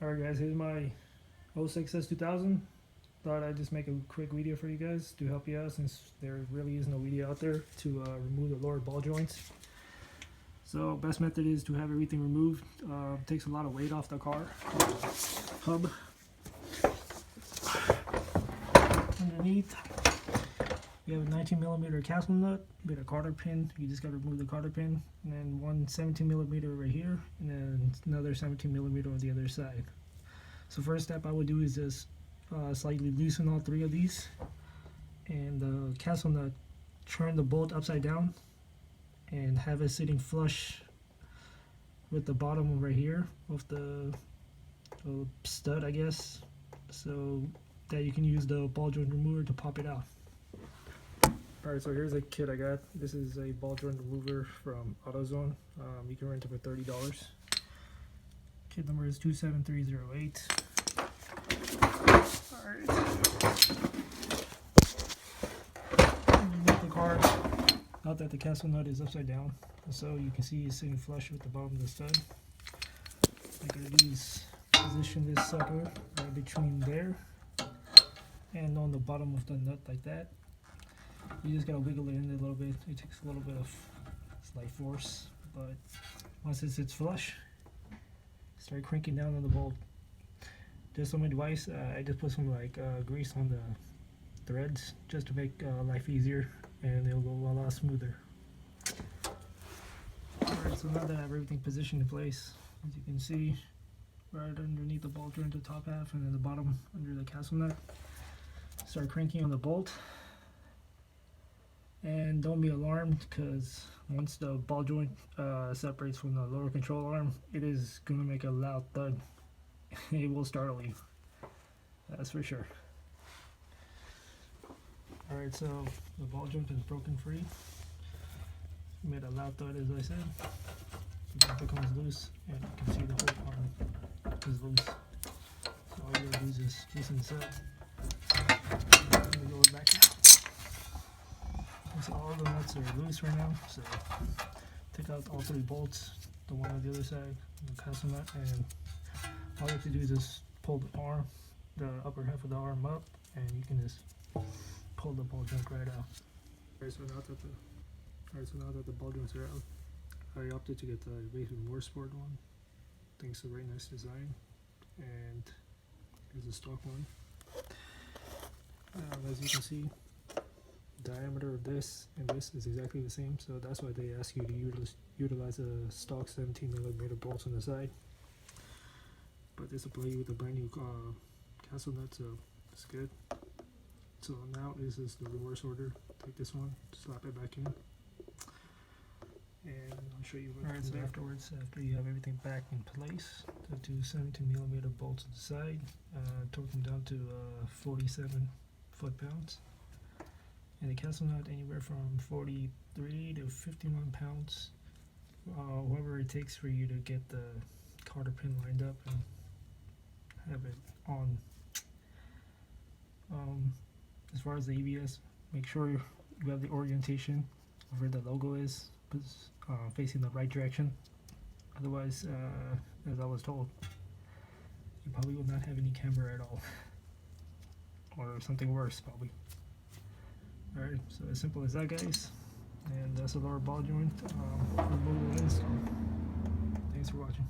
Alright guys, here's my 06 S2000. Thought I'd just make a quick video for you guys to help you out since there really is no video out there to remove the lower ball joints. So best method is to have everything removed. Takes a lot of weight off the car hub. Underneath you have a 19mm castle nut, a bit of cotter pin. You just got to remove the cotter pin, and then one 17mm right here, and then another 17mm on the other side. So first step I would do is just slightly loosen all three of these, and the castle nut, turn the bolt upside down and have it sitting flush with the bottom right here of the stud, I guess, so that you can use the ball joint remover to pop it out. Alright, so here's a kit I got. This is a ball joint remover from AutoZone. You can rent it for $30. Kit number is 27308. Alright. Underneath the car, note that the castle nut is upside down, so you can see it's sitting flush with the bottom of the stud. What you're gonna do is position this sucker right between there and on the bottom of the nut like that. You just gotta wiggle it in a little bit. It takes a little bit of slight force, but once it sits flush, start cranking down on the bolt. Just on my device, I just put some grease on the threads just to make life easier, and it'll go a lot smoother. Alright, so now that I have everything positioned in place, as you can see, right underneath the ball joint, the top half, and then the bottom under the castle nut, start cranking on the bolt. And don't be alarmed, because once the ball joint separates from the lower control arm, it is going to make a loud thud. It will startle you, that's for sure. Alright, so the ball joint is broken free. Made a loud thud, as I said. The bumper comes loose, and you can see the whole arm is loose. So all you gotta do is just loosen this up and lower it back out. So all the nuts are loose right now, so take out all three bolts, the one on the other side, the castle nut, and all you have to do is just pull the arm, the upper half of the arm up, and you can just pull the ball joint right out. Alright, so now that the ball joints are out, I opted to get the Racer More Sport one. I think it's a very nice design, and here's the stock one. As you can see, diameter of this and this is exactly the same, so that's why they ask you to utilize a stock 17mm bolts on the side. But this will play with a brand new castle nut, so it's good. So now this is the reverse order. Take this one, slap it back in, and I'll show you what. Alright, so afterwards, after you have everything back in place, the two 17mm bolts on the side, torque them down to 47 foot-pounds. And the castle nut anywhere from 43 to 51 pounds, whatever it takes for you to get the cotter pin lined up and have it on. As far as the ABS, make sure you have the orientation of where the logo is, facing the right direction. Otherwise, as I was told, you probably will not have any camber at all, or something worse probably. Alright, so as simple as that, guys, and that's a lower ball joint removal install. Thanks for watching.